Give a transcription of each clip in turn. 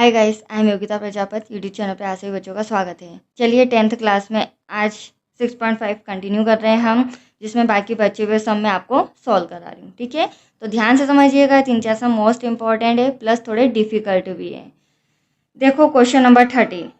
Hi guys, I am Yogita Prajapati. YouTube channel पे आप सभी बच्चों का स्वागत है। चलिए 10th क्लास में आज 6.5 कंटिन्यू कर रहे हैं हम, जिसमें बाकी बचे हुए सम में आपको सॉल्व करा रही हूँ। ठीक है, तो ध्यान से समझिएगा। 3-4 सम मोस्ट इंपॉर्टेंट है, प्लस थोड़े डिफिकल्ट भी है। देखो क्वेश्चन नंबर 13।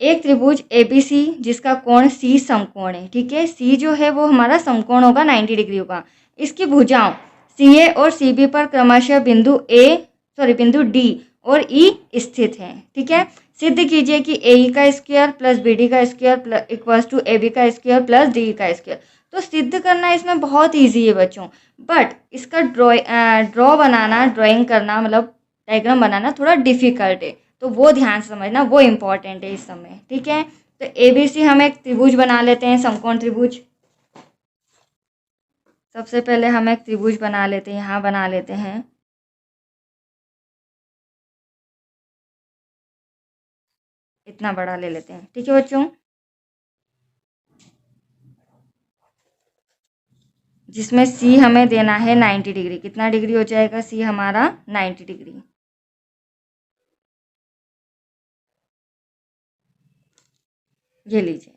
एक त्रिभुज ABC जिसका कोण C समकोण है। ठीक है, C जो है वो हमारा समकोण होगा, 90 डिग्री होगा। इसकी भुजाओं CA और CB पर क्रमशः बिंदु D और E स्थित है। ठीक है, सिद्ध कीजिए कि AE का स्क्वायर प्लस BD का स्क्वायर इक्वल्स टू AB का स्क्वायर प्लस DE का स्क्वायर। तो सिद्ध करना इसमें बहुत इजी है बच्चों, बट इसका ड्राइंग करना मतलब डायग्राम बनाना थोड़ा डिफिकल्ट है, तो वो ध्यान से समझना, वो इम्पोर्टेंट है इस समय। ठीक है, तो ABC हम एक त्रिभुज बना लेते हैं, समकोण त्रिभुज। सबसे पहले हम एक त्रिभुज बना लेते हैं, यहाँ बना लेते हैं। इतना बड़ा ले लेते हैं। ठीक है बच्चों, जिसमें C हमें देना है 90 डिग्री। कितना डिग्री हो जाएगा C हमारा? 90 डिग्री। ये लीजिए,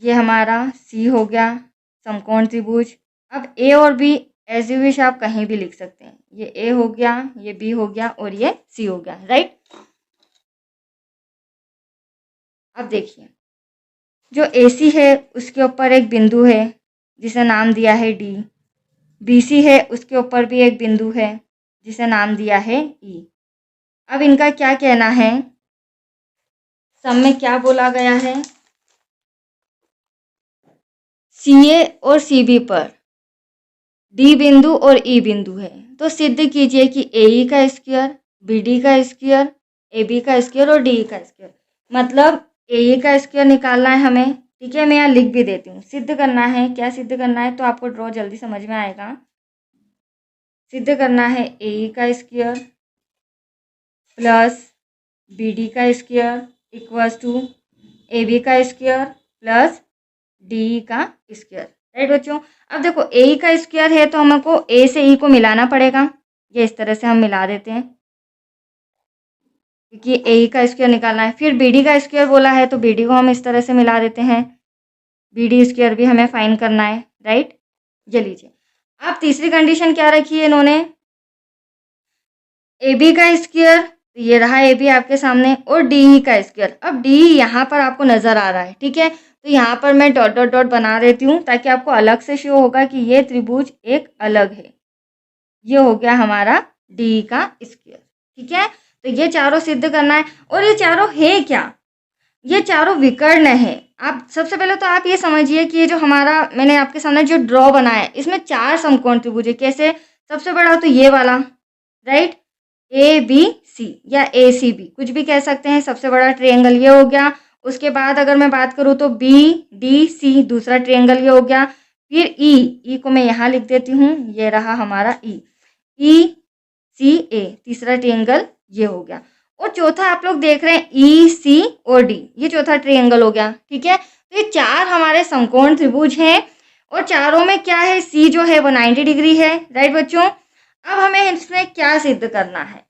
ये हमारा C हो गया समकोण त्रिभुज। अब A और B एज यू विश आप कहीं भी लिख सकते हैं। ये A हो गया, ये B हो गया और ये C हो गया, राइट। अब देखिए, जो AC है उसके ऊपर एक बिंदु है जिसे नाम दिया है D। BC है, उसके ऊपर भी एक बिंदु है जिसे नाम दिया है E। अब इनका क्या कहना है, सम में क्या बोला गया है? CA और CB पर D बिंदु और E बिंदु है, तो सिद्ध कीजिए कि AE का स्क्वायर, BD का स्क्वायर, AB का स्क्वायर और DE का स्क्वायर। मतलब AE का स्क्वायर निकालना है हमें। ठीक है, मैं यहाँ लिख भी देती हूँ। सिद्ध करना है, क्या सिद्ध करना है तो आपको ड्रॉ जल्दी समझ में आएगा। सिद्ध करना है AE का स्क्वायर प्लस BD का स्क्वायर इक्वल्स टू AB का स्क्वायर प्लस DE का स्क्वायर, राइट बच्चों। अब देखो AE का स्क्वायर है तो हमको A से E को मिलाना पड़ेगा। ये इस तरह से हम मिला देते हैं, क्योंकि AE का स्क्वायर निकालना है। फिर BD का स्क्वायर बोला है तो BD को हम इस तरह से मिला देते हैं। BD स्क्वायर भी हमें फाइंड करना है, राइट। ये लीजिए, अब तीसरी कंडीशन क्या रखी है इन्होंने? AB का स्क्वायर, तो ये रहा AB आपके सामने, और DE का स्क्वायर। अब DE यहाँ पर आपको नजर आ रहा है। ठीक है, तो यहाँ पर मैं डॉट डॉट डॉट बना देती हूँ ताकि आपको अलग से शो होगा कि ये त्रिभुज एक अलग है। ये हो गया हमारा DE का स्क्वायर। ठीक है, तो ये चारों सिद्ध करना है। और ये चारों है क्या? ये चारों विकर्ण है। आप सबसे पहले तो आप ये समझिए कि ये जो हमारा मैंने आपके सामने जो ड्रॉ बनाया है, इसमें 4 समकोण त्रिभुज है। कैसे? सबसे बड़ा तो ये वाला, राइट, ABC या ACB कुछ भी कह सकते हैं। सबसे बड़ा ट्रायंगल ये हो गया। उसके बाद अगर मैं बात करूँ तो BDC दूसरा ट्रायंगल ये हो गया। फिर E को मैं यहाँ लिख देती हूँ, ये रहा हमारा ECA तीसरा ट्रायंगल ये हो गया। और चौथा आप लोग देख रहे हैं EC और D, ये चौथा ट्रायंगल हो गया। ठीक है, तो ये 4 हमारे समकोण त्रिभुज हैं और चारों में क्या है, C जो है वो 90 डिग्री है, राइट बच्चों। अब हमें इसमें क्या सिद्ध करना है?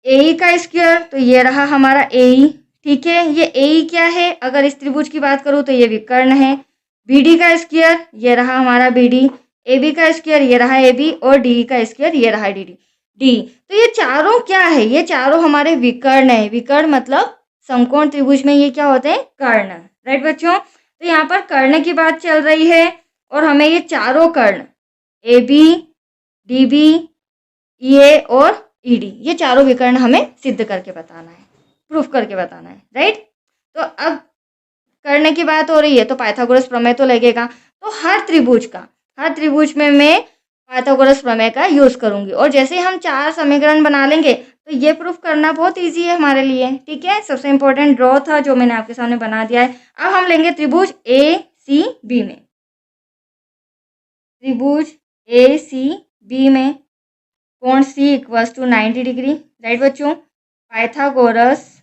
AE का स्क्वायर, तो ये रहा हमारा AE। ठीक है, ये AE क्या है? अगर इस त्रिभुज की बात करूँ तो ये विकर्ण है। BD का स्क्वायर, ये रहा हमारा BD। AB का स्क्वायर, ये रहा AB। और DE का स्क्वायर, ये रहा D। तो ये चारों क्या है? ये चारों हमारे विकर्ण है। विकर्ण मतलब समकोण त्रिभुज में ये क्या होते हैं? कर्ण, राइट बच्चों। तो यहाँ पर कर्ण की बात चल रही है और हमें ये चारों कर्ण AB, DB, EA और ED ये चारों विकर्ण हमें सिद्ध करके बताना है, प्रूफ करके बताना है, राइट। तो अब कर्ण की बात हो रही है तो पाइथागोरस प्रमेय तो लगेगा। तो हर त्रिभुज में मैं पाइथागोरस प्रमेय का यूज करूंगी। और जैसे ही हम 4 समीकरण बना लेंगे तो ये प्रूफ करना बहुत इजी है हमारे लिए। ठीक है, सबसे इंपॉर्टेंट ड्रॉ था जो मैंने आपके सामने बना दिया है। अब हम लेंगे त्रिभुज ACB में। त्रिभुज ACB में कोण C इक्वल्स टू 90 डिग्री, राइट बच्चों। पाइथागोरस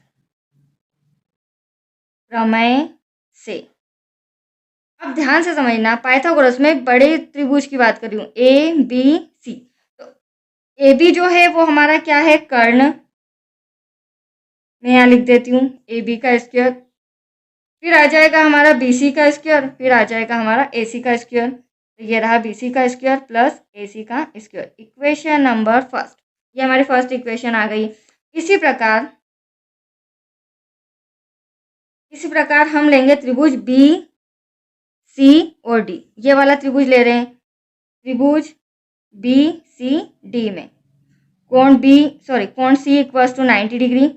प्रमेय से, अब ध्यान से समझना, पाइथागोरस में बड़े त्रिभुज की बात कर रही हूँ, ABC। तो AB जो है वो हमारा क्या है? कर्ण। मैं यहाँ लिख देती हूँ ए बी का स्क्वायर, फिर आ जाएगा हमारा बी सी का स्क्वायर, फिर आ जाएगा हमारा ए सी का स्क्वायर। तो ये रहा बी सी का स्क्वायर प्लस ए सी का स्क्वायर, इक्वेशन नंबर फर्स्ट। ये हमारी फर्स्ट इक्वेशन आ गई। इसी प्रकार हम लेंगे त्रिभुज बी सी और डी। ये वाला त्रिभुज ले रहे हैं, त्रिभुज बी सी डी में कोण सी इक्वल्स टू 90 डिग्री।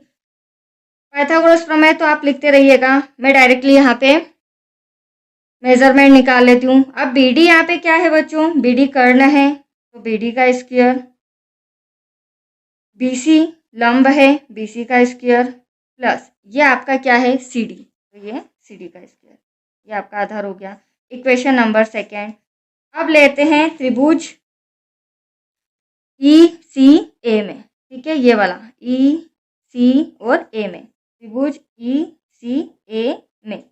पाइथागोरस प्रमेय तो आप लिखते रहिएगा, मैं डायरेक्टली यहाँ पे मेजरमेंट निकाल लेती हूँ। अब बी डी यहाँ पे क्या है बच्चों, बी डी कर्ण है, तो बी डी का स्क्वायर, बी सी लंब है, बी सी का स्क्वायर प्लस ये आपका क्या है सी डी, तो ये सी डी का स्क्वायर, ये आपका आधार हो गया। Equation number second. अब लेते हैं त्रिभुज ई सी ए में, ठीक है, ये वाला ई सी और ए में, त्रिभुज ई सी ए में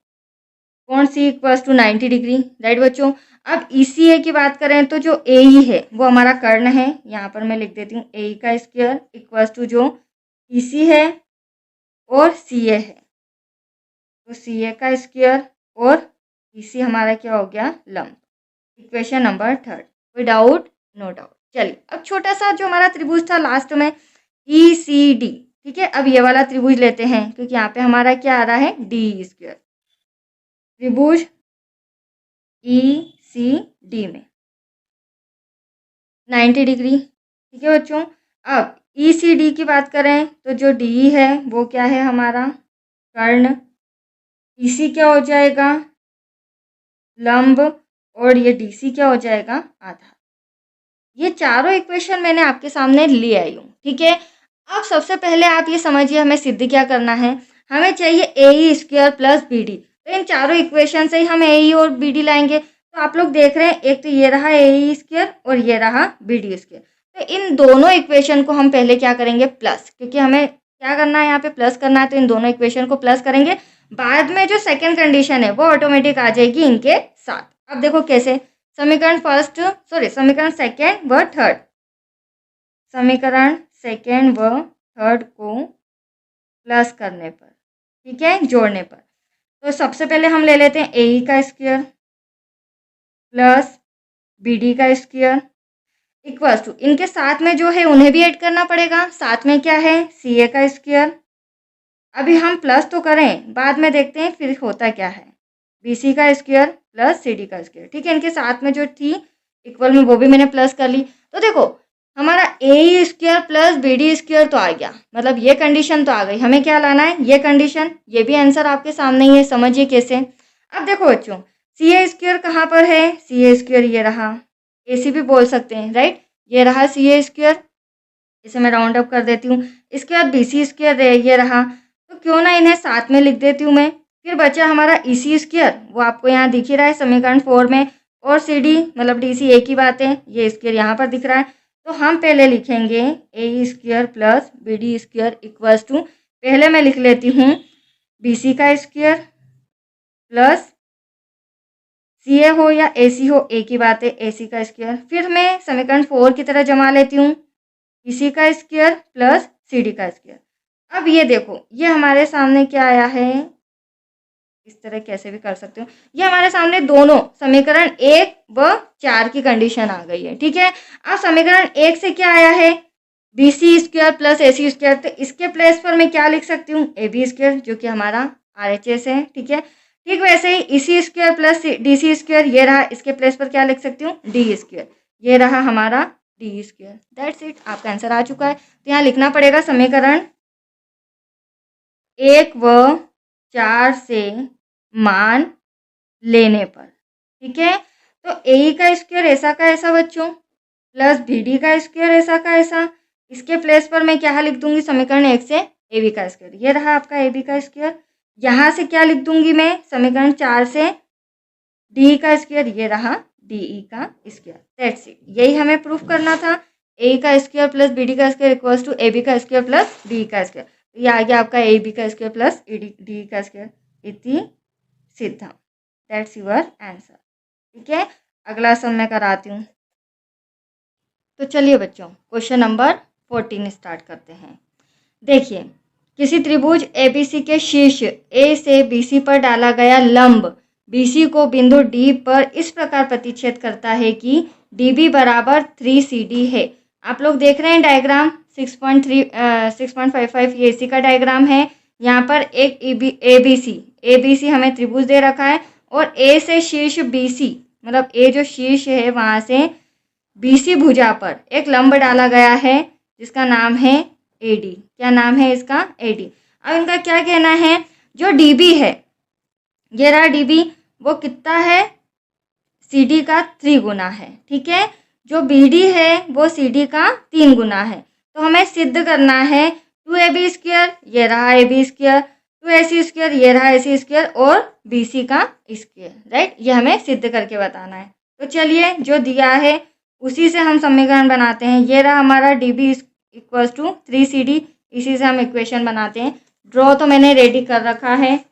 कोण सी इक्वल्स टू 90 डिग्री, राइट बच्चों। अब ई सी ए की बात करें तो जो ए ई है वो हमारा कर्ण है, यहाँ पर मैं लिख देती हूँ ए ई का स्क्वायर इक्वल्स टू जो ई सी है और सी ए है, तो सी ए का स्क्वायर और ई सी हमारा क्या हो गया लंब। Equation number third. कोई डाउट? No doubt. चलिए अब छोटा सा जो हमारा त्रिभुज था लास्ट में ई सी डी, ठीक है, अब ये वाला त्रिभुज लेते हैं क्योंकि यहाँ पे हमारा क्या आ रहा है डी स्क्वायर। त्रिभुज ई सी डी में 90 डिग्री, ठीक है बच्चों। अब ई सी डी की बात करें तो जो डी है वो क्या है हमारा कर्ण, ई सी क्या हो जाएगा लंब और ये डी सी क्या हो जाएगा आधार। ये चारों इक्वेशन मैंने आपके सामने ले आई हूँ, ठीक है। अब सबसे पहले आप ये समझिए हमें सिद्ध क्या करना है, हमें चाहिए ए E square plus B D. तो इन चारों इक्वेशन से ही हम ए ई और बी डी लाएंगे। तो आप लोग देख रहे हैं एक तो ये रहा ए ई स्क्वायर और ये रहा बी डी स्क्वायर। तो इन दोनों इक्वेशन को हम पहले क्या करेंगे प्लस, क्योंकि हमें क्या करना है यहाँ पे प्लस करना है, तो इन दोनों इक्वेशन को प्लस करेंगे। बाद में जो सेकेंड कंडीशन है वो ऑटोमेटिक आ जाएगी इनके साथ। अब देखो कैसे, समीकरण सेकेंड व थर्ड, समीकरण सेकेंड व थर्ड को प्लस करने पर, ठीक है, जोड़ने पर। तो सबसे पहले हम ले लेते हैं ए ई का स्क्वायर प्लस बी डी का स्क्वायर इक्वल्स टू, इनके साथ में जो है उन्हें भी ऐड करना पड़ेगा, साथ में क्या है सी ए का स्क्वायर। अभी हम प्लस तो करें, बाद में देखते हैं फिर होता क्या है, बी सी का स्क्वायर प्लस सी डी का स्क्वायर, ठीक है। इनके साथ में जो थी इक्वल में वो भी मैंने प्लस कर ली। तो देखो हमारा a square plus B d square तो आ गया, मतलब ये कंडीशन तो आ गई। हमें क्या लाना है ये कंडीशन, ये भी आंसर आपके सामने ही है, समझिए कैसे। अब देखो बच्चों सी ए स्क्वायर कहाँ पर है, सी ए स्क्वायर ये रहा, ए सी भी बोल सकते हैं, राइट, ये रहा सी ए स्क्वायर, इसे मैं राउंड अप कर देती हूँ। इसके बाद बी सी स्क्वायर ये रहा, तो क्यों ना इन्हें साथ में लिख देती हूँ मैं। फिर बचा हमारा ई सी स्क्वायर, वो आपको यहाँ दिख ही रहा है समीकरण 4 में, और सी डी मतलब डी सी एक ही बात है, ये स्क्वायर यहाँ पर दिख रहा है। तो हम पहले लिखेंगे a square plus B d square equals to, पहले मैं लिख लेती हूँ बी सी का स्क्वायर प्लस सी ए हो या ए सी हो एक ही बात है, ए सी का स्क्वायर। फिर मैं समीकरण 4 की तरह जमा लेती हूँ बी सी का स्क्वायर प्लस सी डी का स्क्वायर। अब ये देखो ये हमारे सामने क्या आया है, इस तरह कैसे भी कर सकते हो, ये हमारे सामने दोनों समीकरण 1 व 4 की कंडीशन आ गई है, ठीक है। अब समीकरण 1 से क्या आया है बी सी स्क्वायर प्लस ए सी स्क्वायर, तो इसके प्लेस पर मैं क्या लिख सकती हूँ ए बी स्क्वायर, जो कि हमारा आर एच एस है, ठीक है। ठीक वैसे ही e c square plus d c square ये रहा, इसके प्लेस पर क्या लिख सकती हूँ डी स्क्वायर, ये रहा हमारा डी स्क्वायर। दैट्स इट, आपका आंसर आ चुका है। तो यहाँ लिखना पड़ेगा समीकरण 1 व 4 से मान लेने पर, ठीक है। तो ए का स्क्वायर ऐसा का ऐसा बच्चों प्लस बी डी का स्क्वायर ऐसा का ऐसा, इसके प्लेस पर मैं क्या लिख दूंगी समीकरण 1 से ए बी का स्क्वायर, ये रहा आपका ए बी का स्क्वायर। यहाँ से क्या लिख दूंगी मैं समीकरण 4 से डी का स्क्वायर, ये रहा डी ई का स्क्वायर। दैट्स इट, यही हमें प्रूफ करना था, ए का स्क्वायर प्लस बी डी का square equals to A B का स्क्वायर प्लस डी का स्क्वायर। ये आ गया आपका ए बी का स्क्वायर प्लस डी का स्क्वायर, इति सिद्धम। दैट्स योर आंसर, ठीक है। अगला सम मैं कराती हूँ। तो चलिए बच्चों क्वेश्चन नंबर 14 स्टार्ट करते हैं। देखिए किसी त्रिभुज एबीसी के शीर्ष ए से बीसी पर डाला गया लंब बीसी को बिंदु डी पर इस प्रकार प्रतिच्छेद करता है कि डीबी बराबर 3CD है। आप लोग देख रहे हैं डायग्राम 6.55 ये इसी का डायग्राम है। यहाँ पर एक एबीसी हमें त्रिभुज दे रखा है और ए से शीर्ष बीसी मतलब ए जो शीर्ष है वहाँ से बीसी भुजा पर एक लंब डाला गया है जिसका नाम है एडी। क्या नाम है इसका? एडी। अब इनका क्या कहना है, जो डीबी है ये रहा डीबी, वो कितना है? सीडी का 3 गुना है। ठीक है, जो बीडी है वो सीडी का 3 गुना है। तो हमें सिद्ध करना है 2AB², ये रहा AB², 2AC², ये रहा AC² और BC का स्क्वायर, राइट। ये हमें सिद्ध करके बताना है। तो चलिए जो दिया है उसी से हम समीकरण बनाते हैं। ये रहा हमारा DB = 3CD, इसी से हम इक्वेशन बनाते हैं। ड्रॉ तो मैंने रेडी कर रखा है,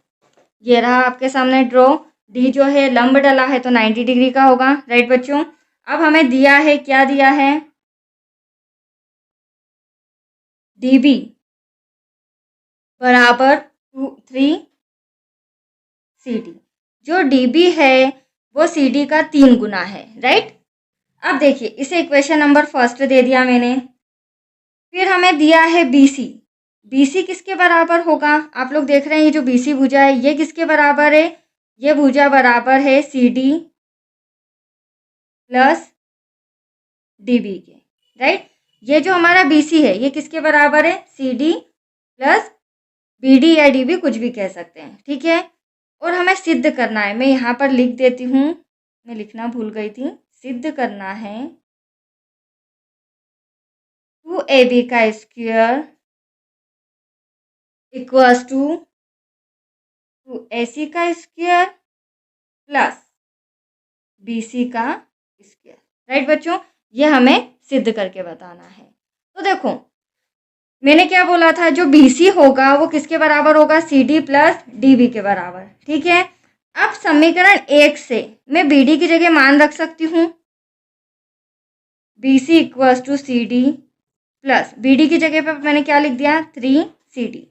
ये रहा आपके सामने ड्रॉ। डी जो है लंब डला है तो 90 डिग्री का होगा, राइट बच्चों। अब हमें दिया है, क्या दिया है? DB बराबर 3CD। जो DB है वो CD का 3 गुना है, राइट। अब देखिए इसे इक्वेशन नंबर फर्स्ट दे दिया मैंने। फिर हमें दिया है BC। BC किसके बराबर होगा? आप लोग देख रहे हैं ये जो BC भुजा है ये किसके बराबर है? ये भुजा बराबर है CD प्लस DB के, राइट। ये जो हमारा BC है ये किसके बराबर है? CD प्लस BD या DB कुछ भी कह सकते हैं, ठीक है। और हमें सिद्ध करना है, मैं यहाँ पर लिख देती हूँ, मैं लिखना भूल गई थी। सिद्ध करना है 2AB² equals to 2AC² plus BC का स्क्वायर, राइट बच्चों। ये हमें सिद्ध करके बताना है। तो देखो मैंने क्या बोला था, जो BC होगा वो किसके बराबर होगा? CD प्लस DB के बराबर, ठीक है। अब समीकरण 1 से मैं BD की जगह मान रख सकती हूँ, BC = CD प्लस BD की जगह पर मैंने क्या लिख दिया? 3CD।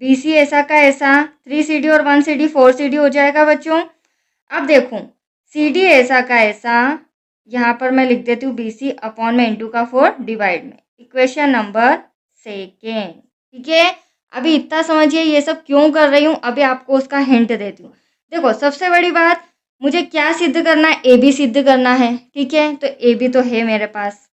BC ऐसा का ऐसा 3CD और 1CD 4CD हो जाएगा बच्चों। अब देखो CD ऐसा का ऐसा, यहाँ पर मैं लिख देती हूँ BC अपॉन में इंटू का 4 डिवाइड में, इक्वेशन नंबर 2, ठीक है। अभी इतना समझिए ये सब क्यों कर रही हूँ, अभी आपको उसका हिंट देती हूँ। देखो सबसे बड़ी बात, मुझे क्या सिद्ध करना है? AB सिद्ध करना है, ठीक है। तो AB तो है मेरे पास।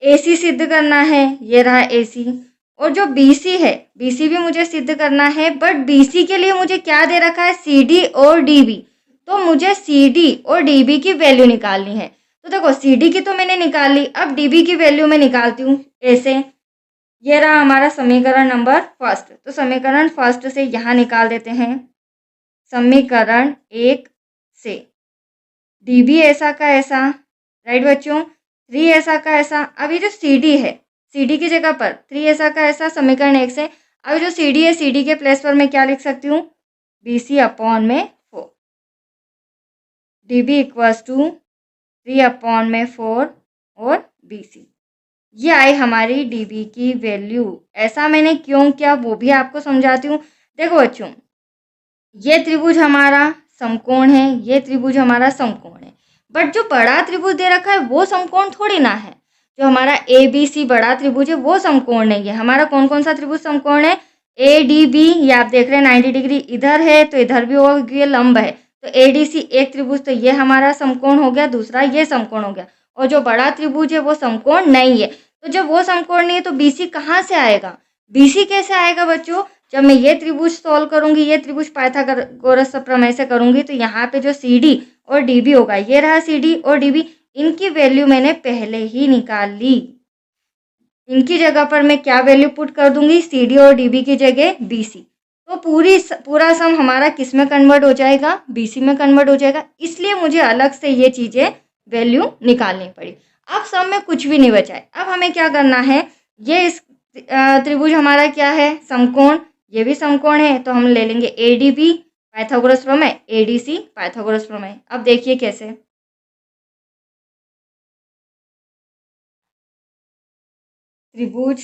AC सिद्ध करना है, ये रहा AC। और जो BC है, BC भी मुझे सिद्ध करना है, बट BC के लिए मुझे क्या दे रखा है? CD और DB। तो मुझे CD और DB की वैल्यू निकालनी है। तो देखो CD की तो मैंने निकाल ली, अब DB की वैल्यू मैं निकालती हूँ ऐसे। ये रहा हमारा समीकरण नंबर फर्स्ट। तो समीकरण फर्स्ट से यहाँ निकाल देते हैं, समीकरण 1 से DB ऐसा का ऐसा, राइट बच्चों, 3 ऐसा का ऐसा। अब ये जो CD है, CD की जगह पर 3 ऐसा का ऐसा समीकरण 1 से। अब जो CD है, CD के प्लेस पर मैं क्या लिख सकती हूँ? BC अपॉन में 4, DB = 3 अपॉन में 4 और BC। ये आई हमारी DB की वैल्यू। ऐसा मैंने क्यों किया वो भी आपको समझाती हूँ। देखो बच्चों, ये त्रिभुज हमारा समकोण है, ये त्रिभुज हमारा समकोण है, बट जो बड़ा त्रिभुज दे रखा है वो समकोण थोड़ी ना है। जो हमारा ABC बड़ा त्रिभुज है वो समकोण नहीं है। हमारा कौन कौन सा त्रिभुज समकोण है? ADB, ये आप देख रहे हैं 90 डिग्री इधर है तो इधर भी होगा क्योंकि ये लंब है। तो ADC एक त्रिभुज, तो ये हमारा समकोण हो गया, दूसरा ये समकोण हो गया। और जो बड़ा त्रिभुज है वो समकोण नहीं है। तो जब वो समकोण नहीं है तो BC कहाँ से आएगा? BC कैसे आएगा बच्चों? जब मैं ये त्रिभुज सॉल्व करूंगी, ये त्रिभुज पाइथागोरस प्रमेय से करूंगी, तो यहाँ पे जो CD और DB होगा, ये रहा CD और DB, इनकी वैल्यू मैंने पहले ही निकाल ली। इनकी जगह पर मैं क्या वैल्यू पुट कर दूंगी? CD और DB की जगह BC। तो पूरा सम हमारा किस में कन्वर्ट हो जाएगा? BC में कन्वर्ट हो जाएगा। इसलिए मुझे अलग से ये चीज़ें वैल्यू निकालनी पड़ी। अब सम में कुछ भी नहीं बचा है। अब हमें क्या करना है? ये इस त्रिभुज हमारा क्या है? समकोण। ये भी समकोण है तो हम ले लेंगे ADB पाइथागोरस प्रमेय, ADC पाइथागोरस प्रमेय। अब देखिए कैसे। त्रिभुज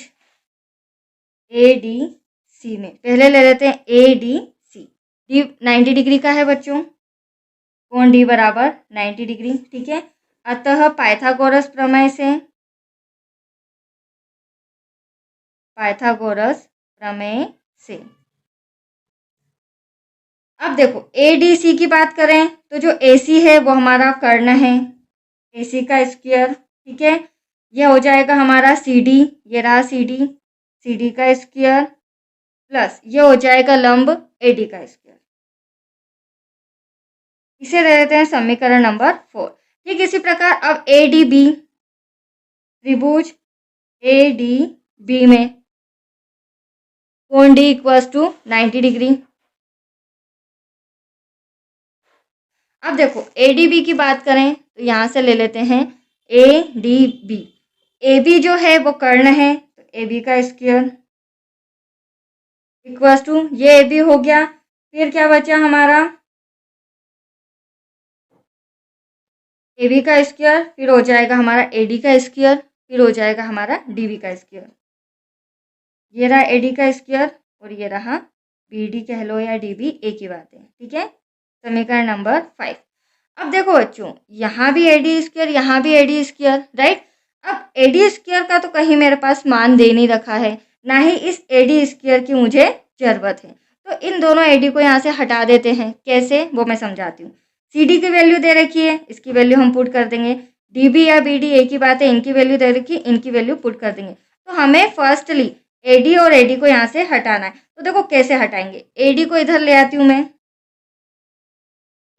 ए डी सी में पहले ले लेते हैं A D C. D 90 degree का है बच्चों, कोण डी बराबर 90 डिग्री, ठीक है। अतः पाइथागोरस प्रमेय से अब देखो ए डी सी की बात करें तो जो ए सी है वो हमारा कर्ण है, ए सी का स्क्वायर, ठीक है। यह हो जाएगा हमारा सी डी, ये रहा सी डी का स्क्वायर, प्लस ये हो जाएगा लंब ए डी का स्क्वायर। इसे दे देते हैं समीकरण नंबर 4। ठीक इसी प्रकार अब ए डी बी, त्रिभुज ए डी बी में कोण डी इक्वल्स टू 90 डिग्री। अब देखो ए डी बी की बात करें तो यहाँ से ले लेते हैं A D B. A B जो है वो कर्ण है, तो ए बी का स्क्वायर इक्वल्स टू ये ए बी हो गया, फिर क्या बचा हमारा ए बी का स्क्वायर, फिर हो जाएगा हमारा ए डी का स्क्वायर, फिर हो जाएगा हमारा डी बी का स्क्वायर। ये रहा ए डी का स्क्वायर और ये रहा बी डी कह लो या डी बी, एक ही बात है, ठीक है। समीकरण नंबर 5। अब देखो बच्चों यहाँ भी ए डी स्क्वायर, यहाँ भी ए डी स्क्वायर, राइट। अब ए डी स्क्वायर का तो कहीं मेरे पास मान दे नहीं रखा है, ना ही इस ए डी स्क्वायर की मुझे ज़रूरत है, तो इन दोनों ए डी को यहाँ से हटा देते हैं। कैसे वो मैं समझाती हूँ। सी डी की वैल्यू दे रखी है, इसकी वैल्यू हम पुट कर देंगे। डी बी या बी डी एक ही बात है, इनकी वैल्यू दे रखी है, इनकी वैल्यू पुट कर देंगे। तो हमें फर्स्टली ए डी और ए डी को यहाँ से हटाना है। तो देखो कैसे हटाएंगे। ए डी को इधर ले आती हूँ मैं,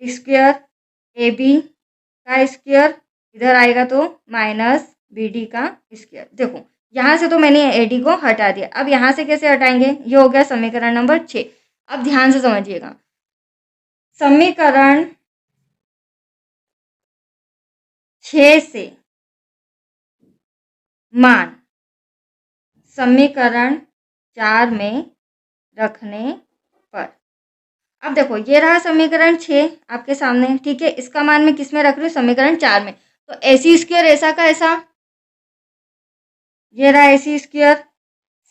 स्क्वायर ए बी का स्क्वायर इधर आएगा तो माइनस बी डी का स्क्वायर। देखो यहाँ से तो मैंने ए डी को हटा दिया, अब यहाँ से कैसे हटाएंगे। ये हो गया समीकरण नंबर 6। अब ध्यान से समझिएगा, समीकरण 6 से मान समीकरण 4 में रखने पर, अब देखो ये रहा समीकरण 6 आपके सामने, ठीक है। इसका मान मैं किस में रख रही हूँ, समीकरण 4 में। तो ए सी स्क्वायर ऐसा का ऐसा, ये रहा ए सी स्क्वायर,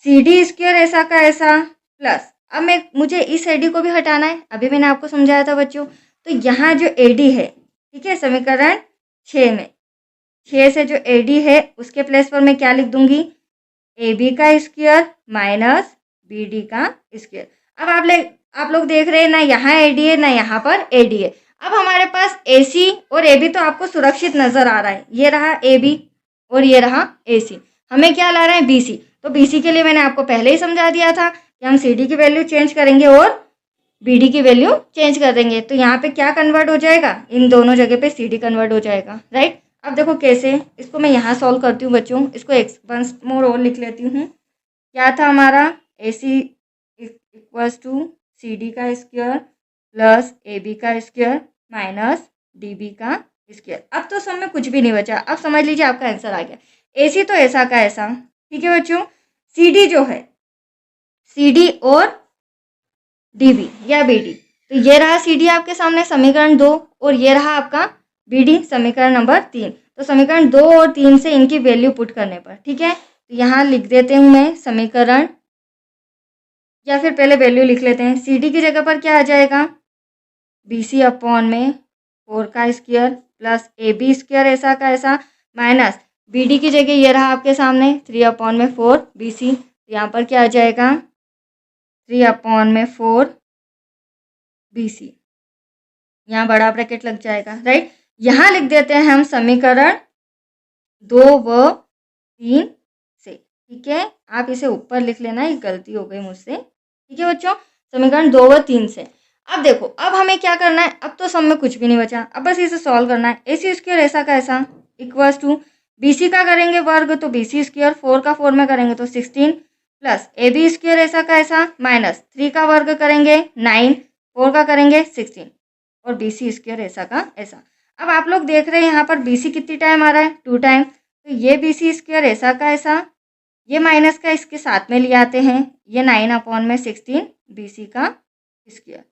सी डी स्क्वायर ऐसा का ऐसा, प्लस अब मुझे इस ए डी को भी हटाना है, अभी मैंने आपको समझाया था बच्चों। तो यहाँ जो ए डी है, ठीक है, समीकरण 6 में 6 से जो ए डी है उसके प्लेस पर मैं क्या लिख दूंगी, ए बी का स्क्वायर माइनस बी डी का स्क्वायर। अब आप लोग देख रहे हैं ना, यहाँ ए डी है ना यहाँ पर ए डी है। अब हमारे पास ए सी और ए बी तो आपको सुरक्षित नजर आ रहा है, ये रहा ए बी और ये रहा ए सी। हमें क्या ला रहे हैं, बी सी। तो बी सी के लिए मैंने आपको पहले ही समझा दिया था कि हम सी डी की वैल्यू चेंज करेंगे और बी डी की वैल्यू चेंज कर देंगे। तो यहाँ पे क्या कन्वर्ट हो जाएगा, इन दोनों जगह पे सी डी कन्वर्ट हो जाएगा, राइट। अब देखो कैसे, इसको मैं यहाँ सॉल्व करती हूँ बच्चों, इसको वंस मोर और लिख लेती हूँ। क्या था हमारा, ए सी इक्वल्स टू सी डी का स्क्वायर प्लस ए बी का स्क्वायर माइनस डी बी का स्क्वायर। अब तो सब में कुछ भी नहीं बचा, अब समझ लीजिए आपका आंसर आ गया। ए सी तो ऐसा का ऐसा, ठीक है बच्चों। सी डी जो है, सी डी और डी बी या बी डी, तो ये रहा सी डी आपके सामने समीकरण 2 और ये रहा आपका बी डी समीकरण नंबर 3। तो समीकरण 2 और 3 से इनकी वैल्यू पुट करने पर, ठीक है, तो यहाँ लिख देते हूँ मैं समीकरण, या फिर पहले वैल्यू लिख लेते हैं। सी डी की जगह पर क्या आ जाएगा, बी सी अपॉन में 4 का square plus A B square ऐसा का ऐसा माइनस बी डी की जगह ये रहा आपके सामने 3 अपॉन में 4 बी सी। यहाँ पर क्या आ जाएगा, 3 अपॉन में 4 बी सी, यहाँ बड़ा ब्रैकेट लग जाएगा, राइट। यहाँ लिख देते हैं हम समीकरण 2 व 3 से, ठीक है। आप इसे ऊपर लिख लेना, ये गलती हो गई मुझसे, ठीक है बच्चों। समीकरण 2 व 3 से। अब देखो अब हमें क्या करना है, अब तो सब में कुछ भी नहीं बचा, अब बस इसे सॉल्व करना है। ए सी स्क्वायर ऐसा का ऐसा इक्वल्स टू बी सी का करेंगे वर्ग तो बी सी स्क्वायर, 4 का 4 में करेंगे तो 16 प्लस ए बी स्क्वायर ऐसा का ऐसा माइनस 3 का वर्ग करेंगे 9, 4 का करेंगे 16 और बी सी स्क्वायर ऐसा का ऐसा। अब आप लोग देख रहे हैं यहाँ पर बी सी कितनी टाइम आ रहा है, 2 टाइम। तो ये बी सी स्क्वायर ऐसा का ऐसा, ये माइनस का इसके साथ में ले आते हैं, ये 9 अपॉन में 16 बी सी का स्क्वायर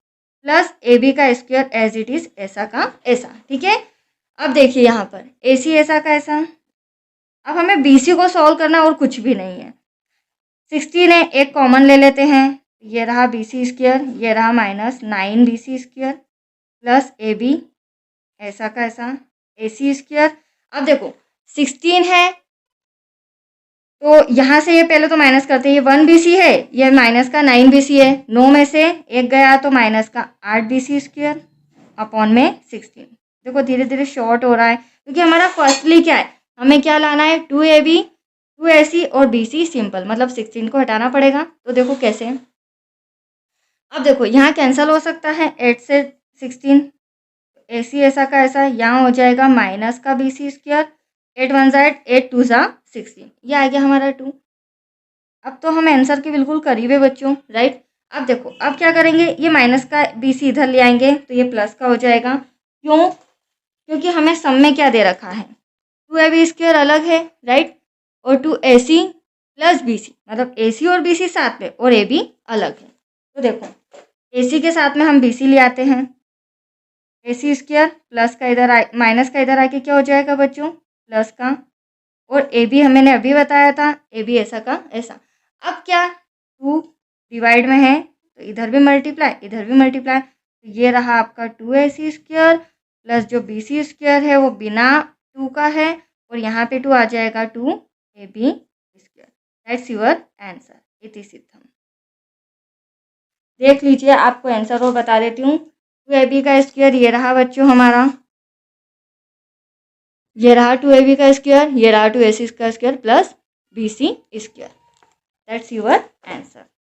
प्लस ए बी का स्क्वायर एज इट इज ऐसा का ऐसा, ठीक है। अब देखिए यहाँ पर ए सी ऐसा का ऐसा, अब हमें बी सी को सॉल्व करना और कुछ भी नहीं है। 16 है, एक कॉमन ले लेते हैं, ये रहा BC², ये रहा -9BC² प्लस AB ऐसा का ऐसा AC²। अब देखो 16 है तो यहाँ से ये पहले तो माइनस करते हैं, ये 1BC है, ये माइनस का 9BC है, 9 में से एक गया तो माइनस का 8BC² अपॉन में 16। देखो धीरे धीरे शॉर्ट हो रहा है क्योंकि हमारा फर्स्टली क्या है, हमें क्या लाना है 2AB 2AC और BC सिंपल, मतलब 16 को हटाना पड़ेगा। तो देखो कैसे, अब देखो यहाँ कैंसिल हो सकता है 8 से 16, AC ऐसा का ऐसा, यहाँ हो जाएगा माइनस का BC², 8 1 ज़ा 8, 8 2 ज़ा 16, ये आ गया हमारा 2। अब तो हम आंसर के बिल्कुल करीब है बच्चों, राइट। अब देखो अब क्या करेंगे, ये माइनस का BC इधर ले आएंगे तो ये प्लस का हो जाएगा, क्यों, क्योंकि हमें सम में क्या दे रखा है 2AB² अलग है, राइट, और 2AC प्लस BC, मतलब AC और BC साथ में और AB अलग है। तो देखो AC के साथ में हम BC ले आते हैं, AC² प्लस का इधर माइनस का इधर आके क्या हो जाएगा बच्चों प्लस का, और AB हमने अभी बताया था AB ऐसा का ऐसा। अब क्या 2 डिवाइड में है तो इधर भी मल्टीप्लाई इधर भी मल्टीप्लाई, तो ये रहा आपका 2AC² प्लस जो BC² है वो बिना 2 का है और यहाँ पे 2 आ जाएगा 2AB²। दैट्स योर आंसर, इति सिद्धम। देख लीजिए आपको आंसर और बता देती हूँ, 2AB² ये रहा बच्चों हमारा, ये रहा 2AB², ये रहा 2AC² plus BC²। That's your answer.